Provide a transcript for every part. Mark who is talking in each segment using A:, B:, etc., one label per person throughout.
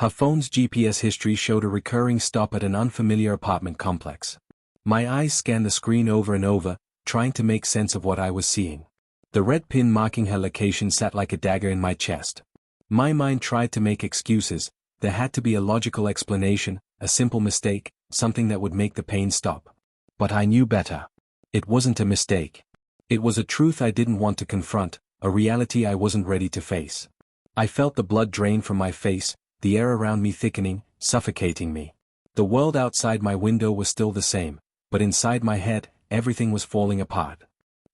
A: Her phone's GPS history showed a recurring stop at an unfamiliar apartment complex. My eyes scanned the screen over and over, trying to make sense of what I was seeing. The red pin marking her location sat like a dagger in my chest. My mind tried to make excuses. There had to be a logical explanation, a simple mistake, something that would make the pain stop. But I knew better. It wasn't a mistake. It was a truth I didn't want to confront, a reality I wasn't ready to face. I felt the blood drain from my face, the air around me thickening, suffocating me. The world outside my window was still the same, but inside my head, everything was falling apart.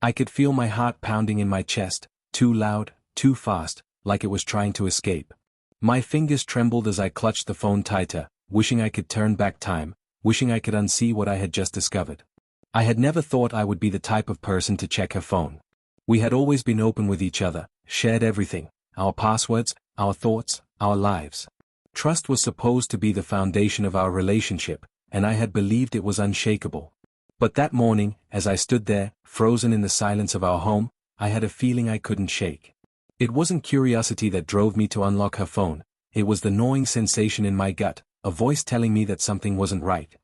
A: I could feel my heart pounding in my chest, too loud, too fast, like it was trying to escape. My fingers trembled as I clutched the phone tighter, wishing I could turn back time, wishing I could unsee what I had just discovered. I had never thought I would be the type of person to check her phone. We had always been open with each other, shared everything, our passwords, our thoughts, our lives. Trust was supposed to be the foundation of our relationship, and I had believed it was unshakable. But that morning, as I stood there, frozen in the silence of our home, I had a feeling I couldn't shake. It wasn't curiosity that drove me to unlock her phone, it was the gnawing sensation in my gut, a voice telling me that something wasn't right.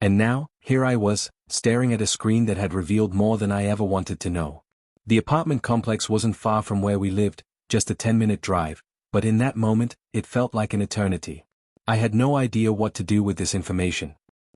A: And now, here I was, staring at a screen that had revealed more than I ever wanted to know. The apartment complex wasn't far from where we lived, just a 10-minute drive, but in that moment, it felt like an eternity. I had no idea what to do with this information.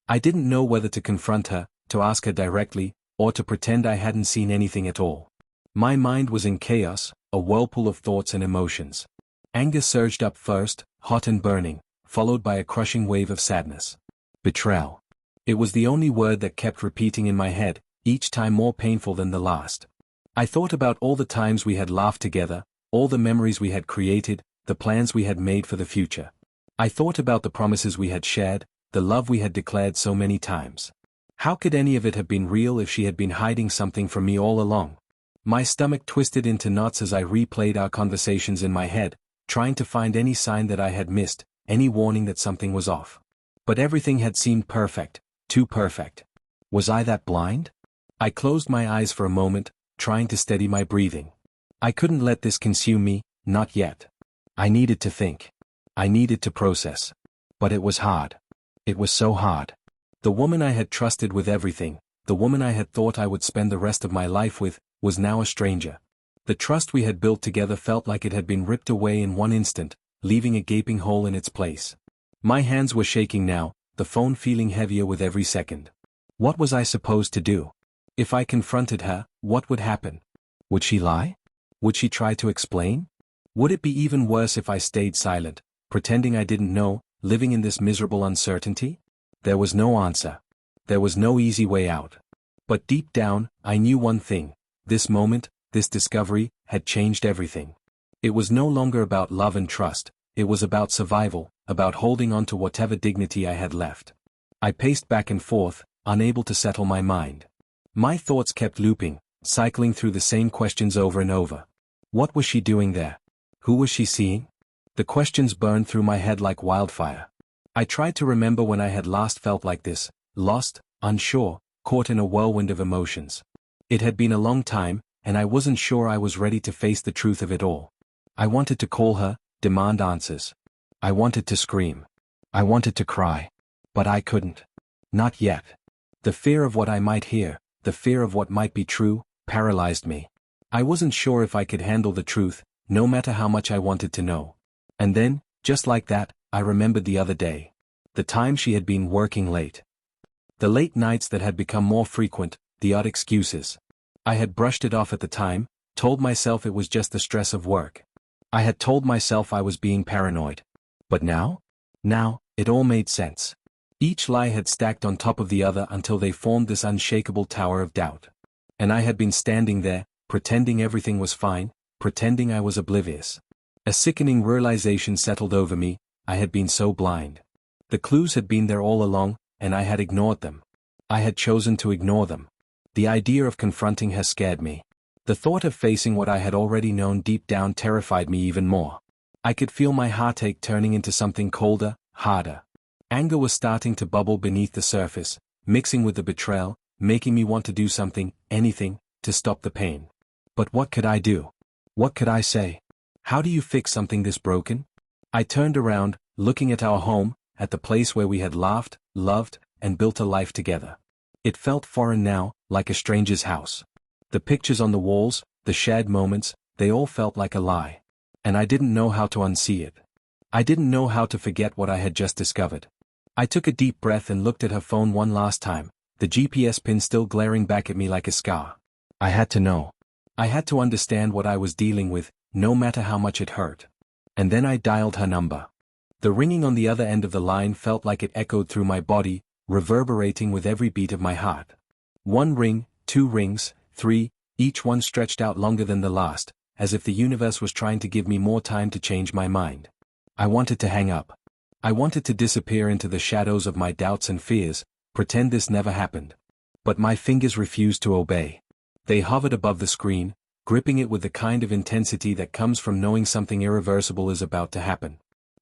A: I didn't know whether to confront her, to ask her directly, or to pretend I hadn't seen anything at all. My mind was in chaos, a whirlpool of thoughts and emotions. Anger surged up first, hot and burning, followed by a crushing wave of sadness. Betrayal. It was the only word that kept repeating in my head, each time more painful than the last. I thought about all the times we had laughed together, all the memories we had created, the plans we had made for the future. I thought about the promises we had shared, the love we had declared so many times. How could any of it have been real if she had been hiding something from me all along? My stomach twisted into knots as I replayed our conversations in my head, trying to find any sign that I had missed, any warning that something was off. But everything had seemed perfect, too perfect. Was I that blind? I closed my eyes for a moment, trying to steady my breathing. I couldn't let this consume me, not yet. I needed to think. I needed to process. But it was hard. It was so hard. The woman I had trusted with everything, the woman I had thought I would spend the rest of my life with, was now a stranger. The trust we had built together felt like it had been ripped away in one instant, leaving a gaping hole in its place. My hands were shaking now, the phone feeling heavier with every second. What was I supposed to do? If I confronted her, what would happen? Would she lie? Would she try to explain? Would it be even worse if I stayed silent, pretending I didn't know, living in this miserable uncertainty? There was no answer. There was no easy way out. But deep down, I knew one thing. This moment, this discovery, had changed everything. It was no longer about love and trust, it was about survival, about holding on to whatever dignity I had left. I paced back and forth, unable to settle my mind. My thoughts kept looping, cycling through the same questions over and over. What was she doing there? Who was she seeing? The questions burned through my head like wildfire. I tried to remember when I had last felt like this, lost, unsure, caught in a whirlwind of emotions. It had been a long time, and I wasn't sure I was ready to face the truth of it all. I wanted to call her, demand answers. I wanted to scream. I wanted to cry. But I couldn't. Not yet. The fear of what I might hear, the fear of what might be true, paralyzed me. I wasn't sure if I could handle the truth, no matter how much I wanted to know. And then, just like that, I remembered the other day. The time she had been working late. The late nights that had become more frequent, the odd excuses. I had brushed it off at the time, told myself it was just the stress of work. I had told myself I was being paranoid. But now? Now, it all made sense. Each lie had stacked on top of the other until they formed this unshakable tower of doubt. And I had been standing there, pretending everything was fine, pretending I was oblivious. A sickening realization settled over me, I had been so blind. The clues had been there all along, and I had ignored them. I had chosen to ignore them. The idea of confronting her scared me. The thought of facing what I had already known deep down terrified me even more. I could feel my heartache turning into something colder, harder. Anger was starting to bubble beneath the surface, mixing with the betrayal, making me want to do something, anything, to stop the pain. But what could I do? What could I say? How do you fix something this broken? I turned around, looking at our home, at the place where we had laughed, loved, and built a life together. It felt foreign now, like a stranger's house. The pictures on the walls, the shared moments, they all felt like a lie. And I didn't know how to unsee it. I didn't know how to forget what I had just discovered. I took a deep breath and looked at her phone one last time, the GPS pin still glaring back at me like a scar. I had to know. I had to understand what I was dealing with, no matter how much it hurt. And then I dialed her number. The ringing on the other end of the line felt like it echoed through my body, reverberating with every beat of my heart. 1 ring, 2 rings, 3, each one stretched out longer than the last, as if the universe was trying to give me more time to change my mind. I wanted to hang up. I wanted to disappear into the shadows of my doubts and fears, pretend this never happened. But my fingers refused to obey. They hovered above the screen, gripping it with the kind of intensity that comes from knowing something irreversible is about to happen.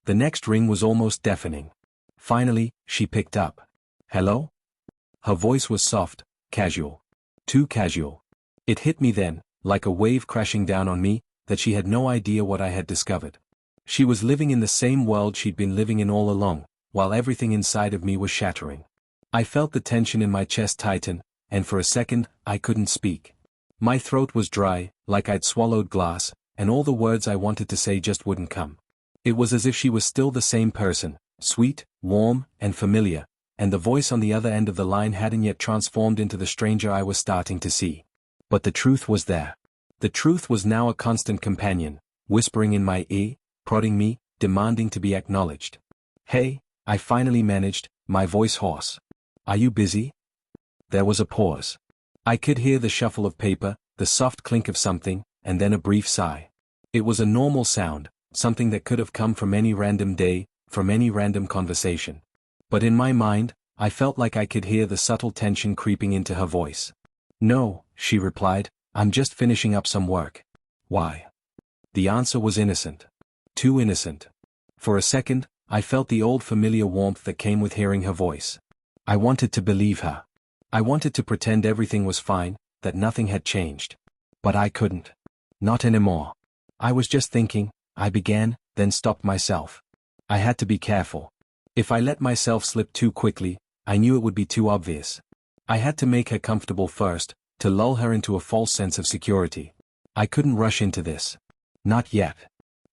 A: The next ring was almost deafening. Finally, she picked up. Hello? Her voice was soft, casual. Too casual. It hit me then, like a wave crashing down on me, that she had no idea what I had discovered. She was living in the same world she'd been living in all along, while everything inside of me was shattering. I felt the tension in my chest tighten, and for a second, I couldn't speak. My throat was dry, like I'd swallowed glass, and all the words I wanted to say just wouldn't come. It was as if she was still the same person, sweet, warm, and familiar, and the voice on the other end of the line hadn't yet transformed into the stranger I was starting to see. But the truth was there. The truth was now a constant companion, whispering in my ear, prodding me, demanding to be acknowledged. Hey, I finally managed, my voice hoarse. Are you busy? There was a pause. I could hear the shuffle of paper, the soft clink of something, and then a brief sigh. It was a normal sound, something that could have come from any random day, from any random conversation. But in my mind, I felt like I could hear the subtle tension creeping into her voice. No, she replied, I'm just finishing up some work. Why? The answer was innocent. Too innocent. For a second, I felt the old familiar warmth that came with hearing her voice. I wanted to believe her. I wanted to pretend everything was fine, that nothing had changed. But I couldn't. Not anymore. I was just thinking, I began, then stopped myself. I had to be careful. If I let myself slip too quickly, I knew it would be too obvious. I had to make her comfortable first, to lull her into a false sense of security. I couldn't rush into this. Not yet.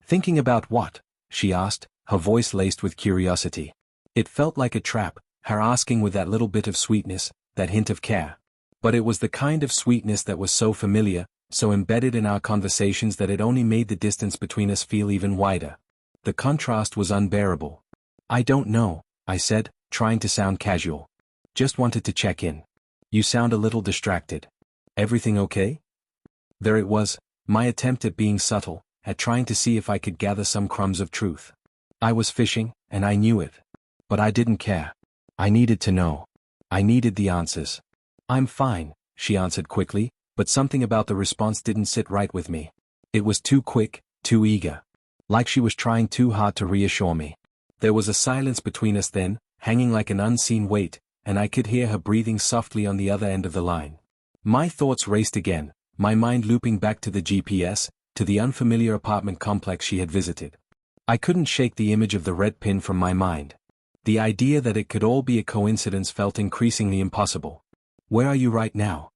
A: Thinking about what? She asked, her voice laced with curiosity. It felt like a trap, her asking with that little bit of sweetness, that hint of care. But it was the kind of sweetness that was so familiar, so embedded in our conversations that it only made the distance between us feel even wider. The contrast was unbearable. I don't know, I said, trying to sound casual. Just wanted to check in. You sound a little distracted. Everything okay? There it was, my attempt at being subtle, at trying to see if I could gather some crumbs of truth. I was fishing, and I knew it. But I didn't care. I needed to know. I needed the answers. I'm fine, she answered quickly, but something about the response didn't sit right with me. It was too quick, too eager. Like she was trying too hard to reassure me. There was a silence between us then, hanging like an unseen weight, and I could hear her breathing softly on the other end of the line. My thoughts raced again, my mind looping back to the GPS, to the unfamiliar apartment complex she had visited. I couldn't shake the image of the red pin from my mind. The idea that it could all be a coincidence felt increasingly impossible. Where are you right now?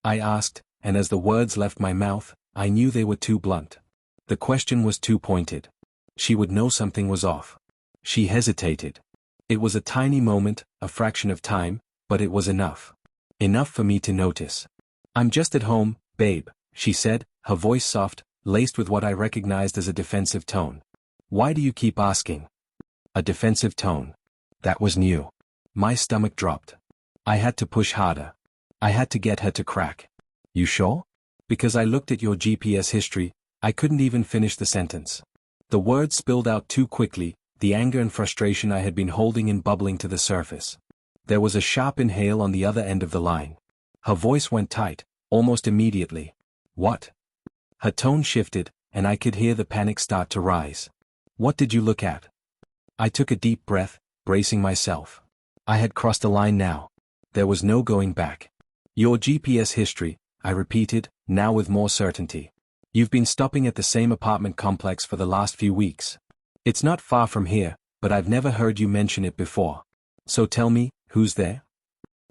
A: I asked, and as the words left my mouth, I knew they were too blunt. The question was too pointed. She would know something was off. She hesitated. It was a tiny moment, a fraction of time, but it was enough. Enough for me to notice. I'm just at home, babe, she said, her voice soft, laced with what I recognized as a defensive tone. Why do you keep asking? A defensive tone. That was new. My stomach dropped. I had to push harder. I had to get her to crack. You sure? Because I looked at your GPS history, I couldn't even finish the sentence. The words spilled out too quickly, the anger and frustration I had been holding in bubbling to the surface. There was a sharp inhale on the other end of the line. Her voice went tight, almost immediately. What? Her tone shifted, and I could hear the panic start to rise. What did you look at? I took a deep breath, bracing myself. I had crossed a line now. There was no going back. Your GPS history, I repeated, now with more certainty. You've been stopping at the same apartment complex for the last few weeks. It's not far from here, but I've never heard you mention it before. So tell me, who's there?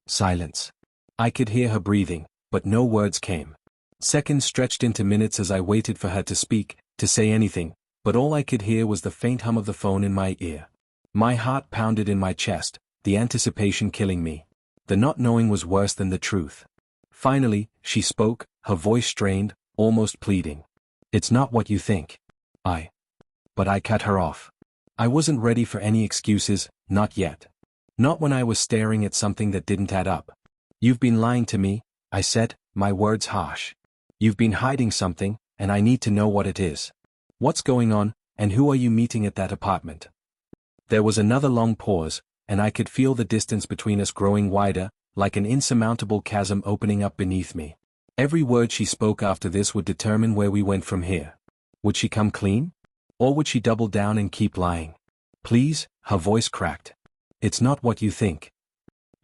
A: Silence. I could hear her breathing, but no words came. Seconds stretched into minutes as I waited for her to speak, to say anything, but all I could hear was the faint hum of the phone in my ear. My heart pounded in my chest, the anticipation killing me. The not knowing was worse than the truth. Finally, she spoke, her voice strained, almost pleading. It's not what you think. But I cut her off. I wasn't ready for any excuses, not yet. Not when I was staring at something that didn't add up. You've been lying to me, I said, my words harsh. You've been hiding something, and I need to know what it is. What's going on, and who are you meeting at that apartment? There was another long pause, and I could feel the distance between us growing wider, like an insurmountable chasm opening up beneath me. Every word she spoke after this would determine where we went from here. Would she come clean? Or would she double down and keep lying? Please, her voice cracked. It's not what you think.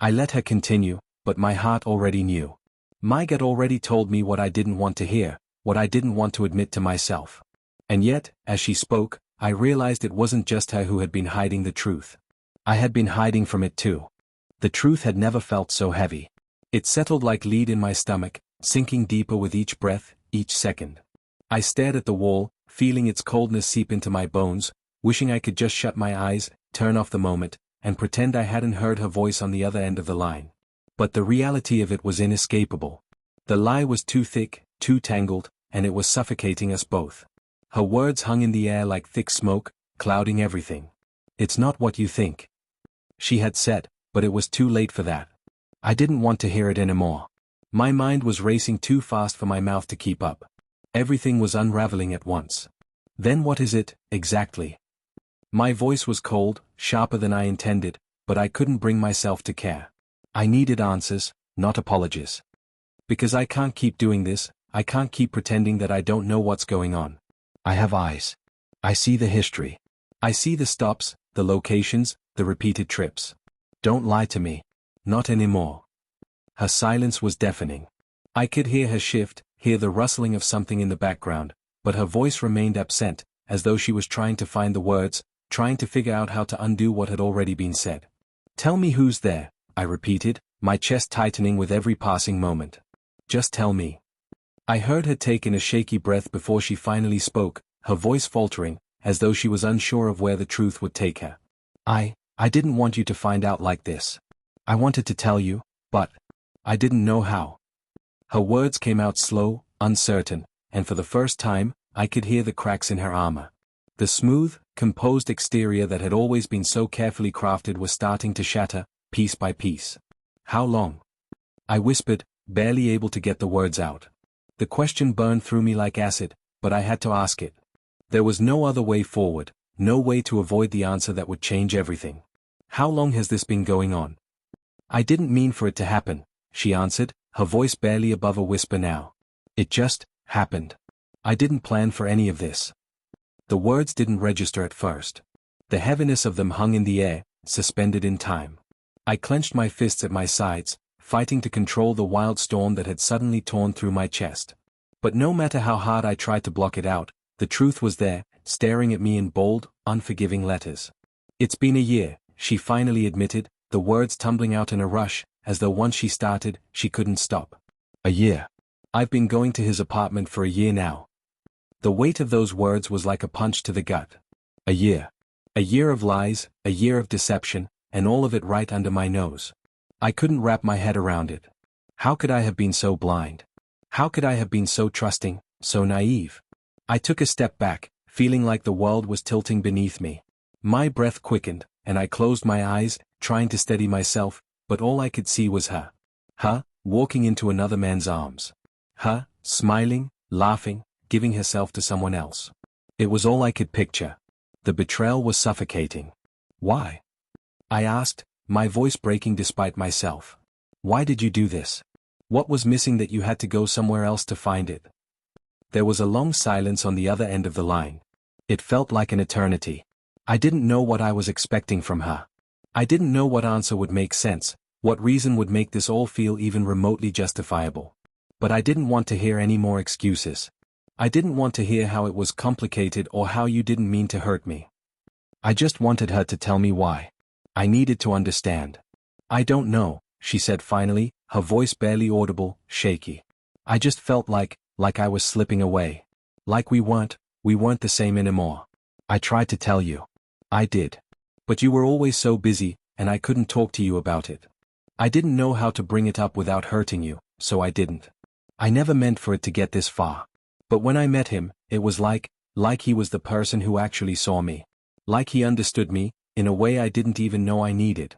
A: I let her continue, but my heart already knew. My gut already told me what I didn't want to hear, what I didn't want to admit to myself. And yet, as she spoke, I realized it wasn't just her who had been hiding the truth. I had been hiding from it too. The truth had never felt so heavy. It settled like lead in my stomach, sinking deeper with each breath, each second. I stared at the wall, feeling its coldness seep into my bones, wishing I could just shut my eyes, turn off the moment, and pretend I hadn't heard her voice on the other end of the line. But the reality of it was inescapable. The lie was too thick, too tangled, and it was suffocating us both. Her words hung in the air like thick smoke, clouding everything. It's not what you think. She had said, but it was too late for that. I didn't want to hear it anymore. My mind was racing too fast for my mouth to keep up. Everything was unraveling at once. Then what is it, exactly? My voice was cold, sharper than I intended, but I couldn't bring myself to care. I needed answers, not apologies. Because I can't keep doing this, I can't keep pretending that I don't know what's going on. I have eyes. I see the history. I see the stops, the locations, the repeated trips. Don't lie to me. Not anymore. Her silence was deafening. I could hear her shift, hear the rustling of something in the background, but her voice remained absent, as though she was trying to find the words, trying to figure out how to undo what had already been said. Tell me who's there, I repeated, my chest tightening with every passing moment. Just tell me. I heard her take in a shaky breath before she finally spoke, her voice faltering, as though she was unsure of where the truth would take her. I didn't want you to find out like this. I wanted to tell you, but I didn't know how. Her words came out slow, uncertain, and for the first time, I could hear the cracks in her armor. The smooth, composed exterior that had always been so carefully crafted was starting to shatter, piece by piece. How long? I whispered, barely able to get the words out. The question burned through me like acid, but I had to ask it. There was no other way forward, no way to avoid the answer that would change everything. How long has this been going on? I didn't mean for it to happen, she answered, her voice barely above a whisper now. It just happened. I didn't plan for any of this. The words didn't register at first. The heaviness of them hung in the air, suspended in time. I clenched my fists at my sides, fighting to control the wild storm that had suddenly torn through my chest. But no matter how hard I tried to block it out, the truth was there, staring at me in bold, unforgiving letters. It's been a year, she finally admitted, the words tumbling out in a rush, as though once she started, she couldn't stop. A year. I've been going to his apartment for a year now. The weight of those words was like a punch to the gut. A year. A year of lies, a year of deception, and all of it right under my nose. I couldn't wrap my head around it. How could I have been so blind? How could I have been so trusting, so naive? I took a step back, feeling like the world was tilting beneath me. My breath quickened, and I closed my eyes, trying to steady myself, but all I could see was her. Her, walking into another man's arms. Her, smiling, laughing, giving herself to someone else. It was all I could picture. The betrayal was suffocating. Why? I asked, my voice breaking despite myself. Why did you do this? What was missing that you had to go somewhere else to find it? There was a long silence on the other end of the line. It felt like an eternity. I didn't know what I was expecting from her. I didn't know what answer would make sense, what reason would make this all feel even remotely justifiable. But I didn't want to hear any more excuses. I didn't want to hear how it was complicated or how you didn't mean to hurt me. I just wanted her to tell me why. I needed to understand. I don't know, she said finally, her voice barely audible, shaky. I just felt like I was slipping away. Like we weren't the same anymore. I tried to tell you. I did. But you were always so busy, and I couldn't talk to you about it. I didn't know how to bring it up without hurting you, so I didn't. I never meant for it to get this far. But when I met him, it was like he was the person who actually saw me. Like he understood me, in a way I didn't even know I needed.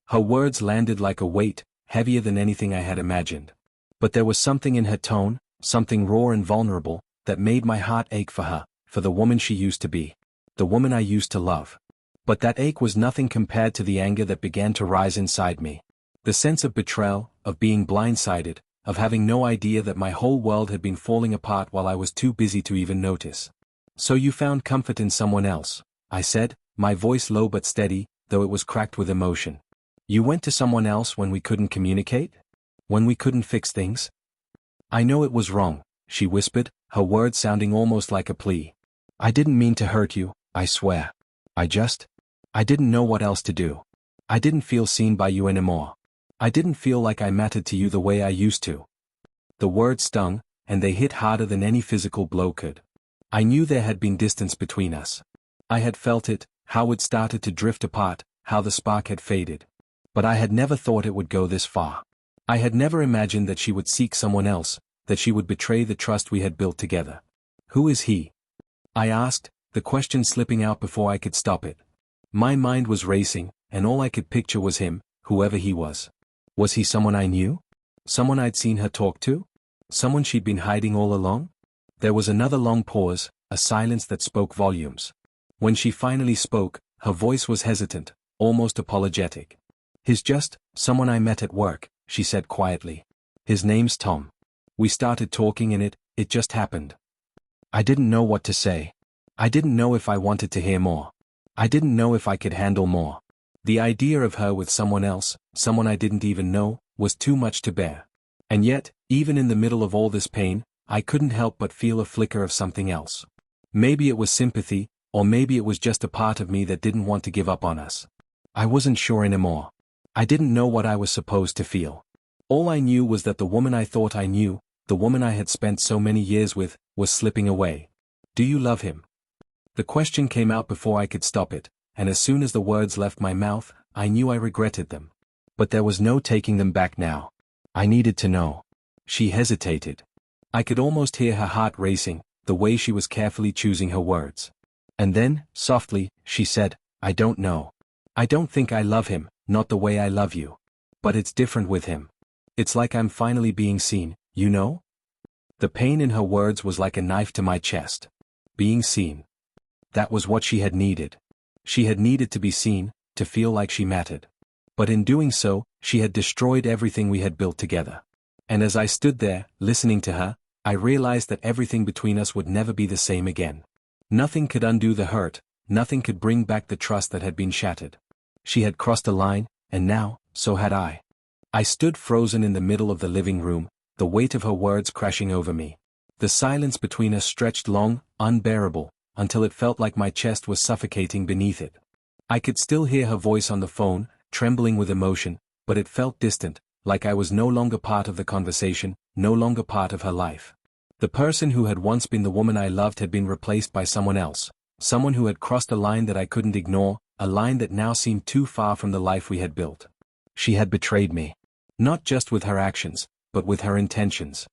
A: Her words landed like a weight, heavier than anything I had imagined. But there was something in her tone, something raw and vulnerable, that made my heart ache for her, for the woman she used to be. The woman I used to love. But that ache was nothing compared to the anger that began to rise inside me. The sense of betrayal, of being blindsided, of having no idea that my whole world had been falling apart while I was too busy to even notice. So you found comfort in someone else, I said, my voice low but steady, though it was cracked with emotion. You went to someone else when we couldn't communicate? When we couldn't fix things? I know it was wrong, she whispered, her words sounding almost like a plea. I didn't mean to hurt you, I swear. I didn't know what else to do. I didn't feel seen by you anymore. I didn't feel like I mattered to you the way I used to. The words stung, and they hit harder than any physical blow could. I knew there had been distance between us. I had felt it, how it started to drift apart, how the spark had faded. But I had never thought it would go this far. I had never imagined that she would seek someone else, that she would betray the trust we had built together. Who is he? I asked, the question slipping out before I could stop it. My mind was racing, and all I could picture was him, whoever he was. Was he someone I knew? Someone I'd seen her talk to? Someone she'd been hiding all along? There was another long pause, a silence that spoke volumes. When she finally spoke, her voice was hesitant, almost apologetic. He's just someone I met at work, she said quietly. His name's Tom. We started talking and it just happened. I didn't know what to say. I didn't know if I wanted to hear more. I didn't know if I could handle more. The idea of her with someone else, someone I didn't even know, was too much to bear. And yet, even in the middle of all this pain, I couldn't help but feel a flicker of something else. Maybe it was sympathy, or maybe it was just a part of me that didn't want to give up on us. I wasn't sure anymore. I didn't know what I was supposed to feel. All I knew was that the woman I thought I knew, the woman I had spent so many years with, was slipping away. Do you love him? The question came out before I could stop it, and as soon as the words left my mouth, I knew I regretted them. But there was no taking them back now. I needed to know. She hesitated. I could almost hear her heart racing, the way she was carefully choosing her words. And then, softly, she said, I don't know. I don't think I love him, not the way I love you. But it's different with him. It's like I'm finally being seen, you know? The pain in her words was like a knife to my chest. Being seen. That was what she had needed. She had needed to be seen, to feel like she mattered. But in doing so, she had destroyed everything we had built together. And as I stood there, listening to her, I realized that everything between us would never be the same again. Nothing could undo the hurt, nothing could bring back the trust that had been shattered. She had crossed a line, and now, so had I. I stood frozen in the middle of the living room, the weight of her words crashing over me. The silence between us stretched long, unbearable, until it felt like my chest was suffocating beneath it. I could still hear her voice on the phone, trembling with emotion, but it felt distant, like I was no longer part of the conversation, no longer part of her life. The person who had once been the woman I loved had been replaced by someone else, someone who had crossed a line that I couldn't ignore, a line that now seemed too far from the life we had built. She had betrayed me. Not just with her actions, but with her intentions.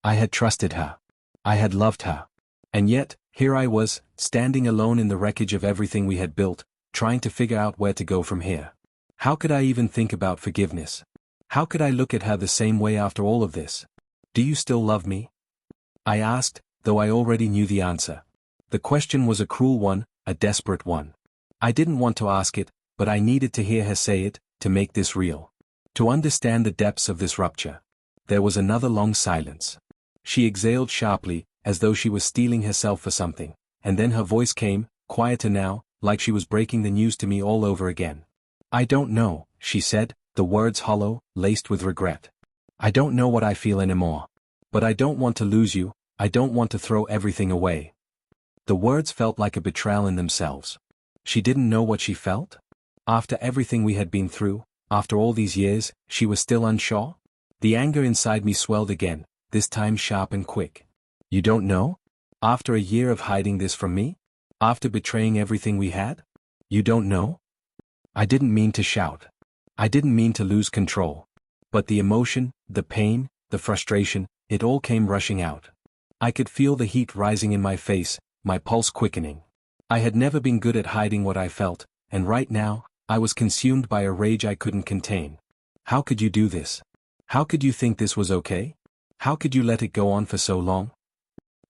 A: I had trusted her. I had loved her. And yet, here I was, standing alone in the wreckage of everything we had built, trying to figure out where to go from here. How could I even think about forgiveness? How could I look at her the same way after all of this? Do you still love me? I asked, though I already knew the answer. The question was a cruel one, a desperate one. I didn't want to ask it, but I needed to hear her say it, to make this real. To understand the depths of this rupture. There was another long silence. She exhaled sharply, as though she was steeling herself for something, and then her voice came, quieter now, like she was breaking the news to me all over again. I don't know, she said, the words hollow, laced with regret. I don't know what I feel anymore. But I don't want to lose you, I don't want to throw everything away. The words felt like a betrayal in themselves. She didn't know what she felt? After everything we had been through, after all these years, she was still unsure? The anger inside me swelled again, this time sharp and quick. You don't know? After a year of hiding this from me? After betraying everything we had? You don't know? I didn't mean to shout. I didn't mean to lose control. But the emotion, the pain, the frustration, it all came rushing out. I could feel the heat rising in my face, my pulse quickening. I had never been good at hiding what I felt, and right now, I was consumed by a rage I couldn't contain. How could you do this? How could you think this was okay? How could you let it go on for so long?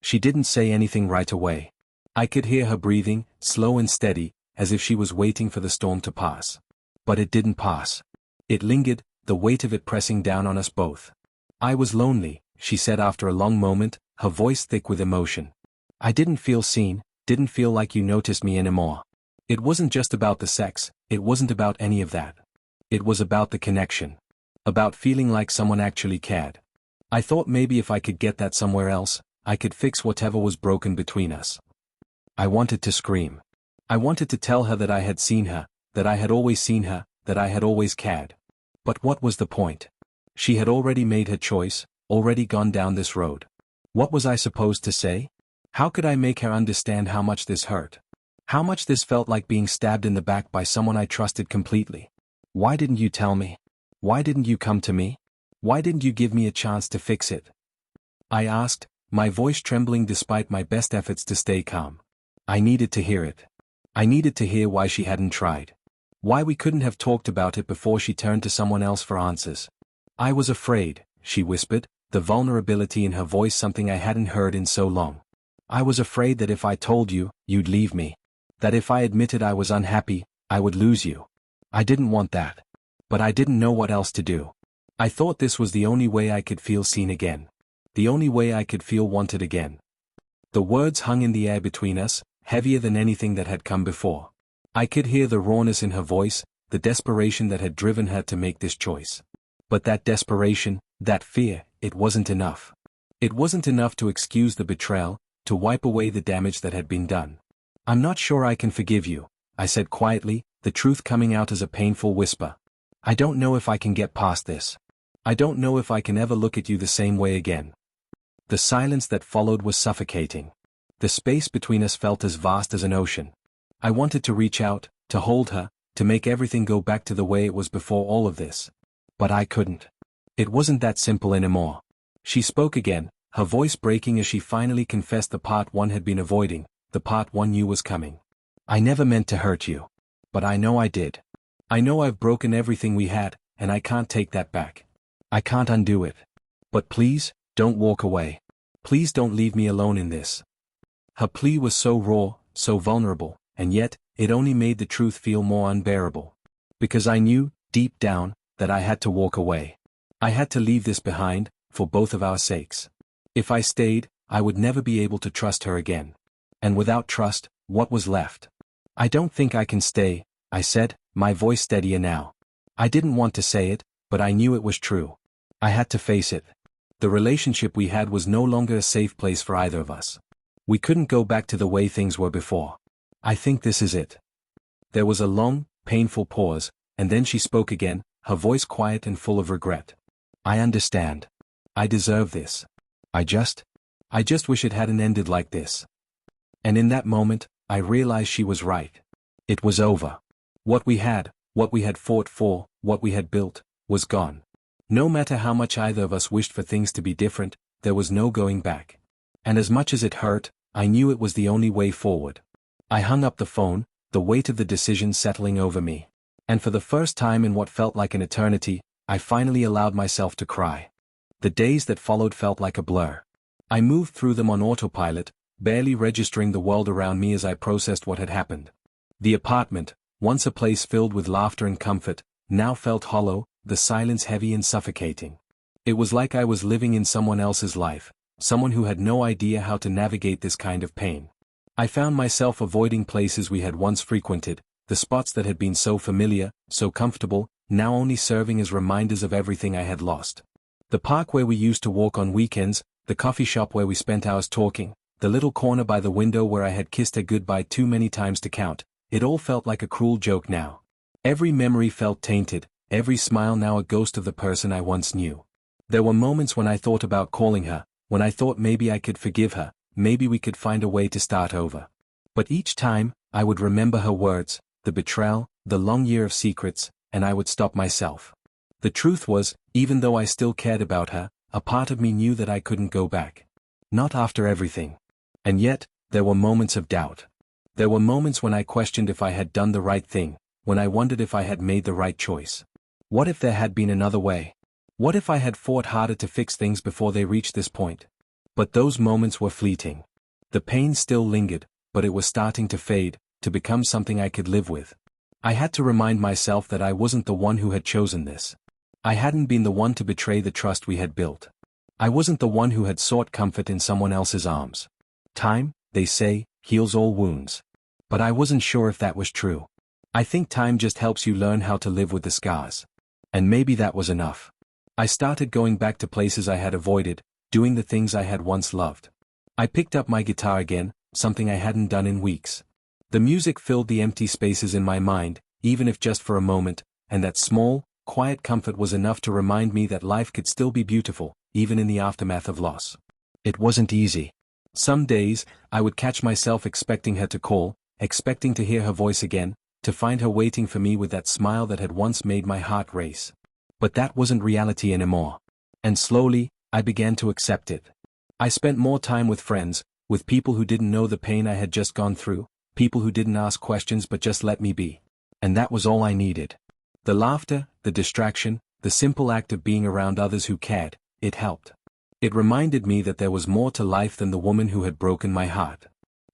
A: She didn't say anything right away. I could hear her breathing, slow and steady, as if she was waiting for the storm to pass. But it didn't pass. It lingered, the weight of it pressing down on us both. I was lonely, she said after a long moment, her voice thick with emotion. I didn't feel seen, didn't feel like you noticed me anymore. It wasn't just about the sex, it wasn't about any of that. It was about the connection. About feeling like someone actually cared. I thought maybe if I could get that somewhere else, I could fix whatever was broken between us. I wanted to scream. I wanted to tell her that I had seen her, that I had always seen her, that I had always cared. But what was the point? She had already made her choice, already gone down this road. What was I supposed to say? How could I make her understand how much this hurt? How much this felt like being stabbed in the back by someone I trusted completely? Why didn't you tell me? Why didn't you come to me? Why didn't you give me a chance to fix it? I asked, my voice trembling despite my best efforts to stay calm. I needed to hear it. I needed to hear why she hadn't tried. Why we couldn't have talked about it before she turned to someone else for answers. I was afraid, she whispered, the vulnerability in her voice something I hadn't heard in so long. I was afraid that if I told you, you'd leave me. That if I admitted I was unhappy, I would lose you. I didn't want that. But I didn't know what else to do. I thought this was the only way I could feel seen again. The only way I could feel wanted again. The words hung in the air between us, heavier than anything that had come before. I could hear the rawness in her voice, the desperation that had driven her to make this choice. But that desperation, that fear, it wasn't enough. It wasn't enough to excuse the betrayal, to wipe away the damage that had been done. I'm not sure I can forgive you, I said quietly, the truth coming out as a painful whisper. I don't know if I can get past this. I don't know if I can ever look at you the same way again. The silence that followed was suffocating. The space between us felt as vast as an ocean. I wanted to reach out, to hold her, to make everything go back to the way it was before all of this. But I couldn't. It wasn't that simple anymore. She spoke again, her voice breaking as she finally confessed the part one had been avoiding, the part one knew was coming. I never meant to hurt you. But I know I did. I know I've broken everything we had, and I can't take that back. I can't undo it. But please, don't walk away. Please don't leave me alone in this. Her plea was so raw, so vulnerable, and yet, it only made the truth feel more unbearable. Because I knew, deep down, that I had to walk away. I had to leave this behind, for both of our sakes. If I stayed, I would never be able to trust her again. And without trust, what was left? I don't think I can stay, I said, my voice steadier now. I didn't want to say it, but I knew it was true. I had to face it. The relationship we had was no longer a safe place for either of us. We couldn't go back to the way things were before. I think this is it. There was a long, painful pause, and then she spoke again, her voice quiet and full of regret. I understand. I deserve this. I just wish it hadn't ended like this. And in that moment, I realized she was right. It was over. What we had fought for, what we had built, was gone. No matter how much either of us wished for things to be different, there was no going back. And as much as it hurt, I knew it was the only way forward. I hung up the phone, the weight of the decision settling over me. And for the first time in what felt like an eternity, I finally allowed myself to cry. The days that followed felt like a blur. I moved through them on autopilot, barely registering the world around me as I processed what had happened. The apartment, once a place filled with laughter and comfort, now felt hollow, the silence heavy and suffocating. It was like I was living in someone else's life, someone who had no idea how to navigate this kind of pain. I found myself avoiding places we had once frequented, the spots that had been so familiar, so comfortable, now only serving as reminders of everything I had lost. The park where we used to walk on weekends, the coffee shop where we spent hours talking, the little corner by the window where I had kissed her goodbye too many times to count, It all felt like a cruel joke now. Every memory felt tainted, every smile now a ghost of the person I once knew. There were moments when I thought about calling her, when I thought maybe I could forgive her, maybe we could find a way to start over. But each time, I would remember her words, the betrayal, the long year of secrets, and I would stop myself. The truth was, even though I still cared about her, a part of me knew that I couldn't go back. Not after everything. And yet, there were moments of doubt. There were moments when I questioned if I had done the right thing, when I wondered if I had made the right choice. What if there had been another way? What if I had fought harder to fix things before they reached this point? But those moments were fleeting. The pain still lingered, but it was starting to fade, to become something I could live with. I had to remind myself that I wasn't the one who had chosen this. I hadn't been the one to betray the trust we had built. I wasn't the one who had sought comfort in someone else's arms. Time, they say, heals all wounds. But I wasn't sure if that was true. I think time just helps you learn how to live with the scars. And maybe that was enough. I started going back to places I had avoided, doing the things I had once loved. I picked up my guitar again, something I hadn't done in weeks. The music filled the empty spaces in my mind, even if just for a moment, and that small, quiet comfort was enough to remind me that life could still be beautiful, even in the aftermath of loss. It wasn't easy. Some days, I would catch myself expecting her to call, expecting to hear her voice again, to find her waiting for me with that smile that had once made my heart race. But that wasn't reality anymore. And slowly, I began to accept it. I spent more time with friends, with people who didn't know the pain I had just gone through, people who didn't ask questions but just let me be. And that was all I needed. The laughter, the distraction, the simple act of being around others who cared, it helped. It reminded me that there was more to life than the woman who had broken my heart.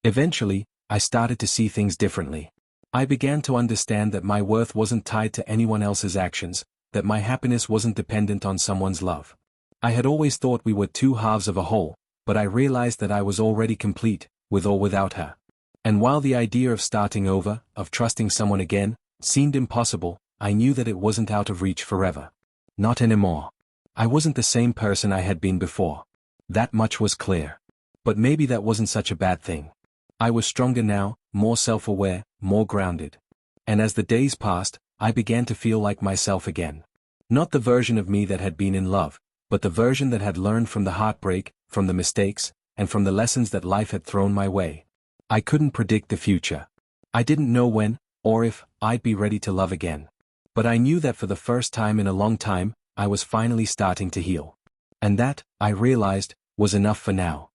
A: Eventually, I started to see things differently. I began to understand that my worth wasn't tied to anyone else's actions, that my happiness wasn't dependent on someone's love. I had always thought we were two halves of a whole, but I realized that I was already complete, with or without her. And while the idea of starting over, of trusting someone again, seemed impossible, I knew that it wasn't out of reach forever. Not anymore. I wasn't the same person I had been before. That much was clear. But maybe that wasn't such a bad thing. I was stronger now, more self-aware, more grounded. And as the days passed, I began to feel like myself again. Not the version of me that had been in love, but the version that had learned from the heartbreak, from the mistakes, and from the lessons that life had thrown my way. I couldn't predict the future. I didn't know when, or if, I'd be ready to love again. But I knew that for the first time in a long time, I was finally starting to heal. And that, I realized, was enough for now.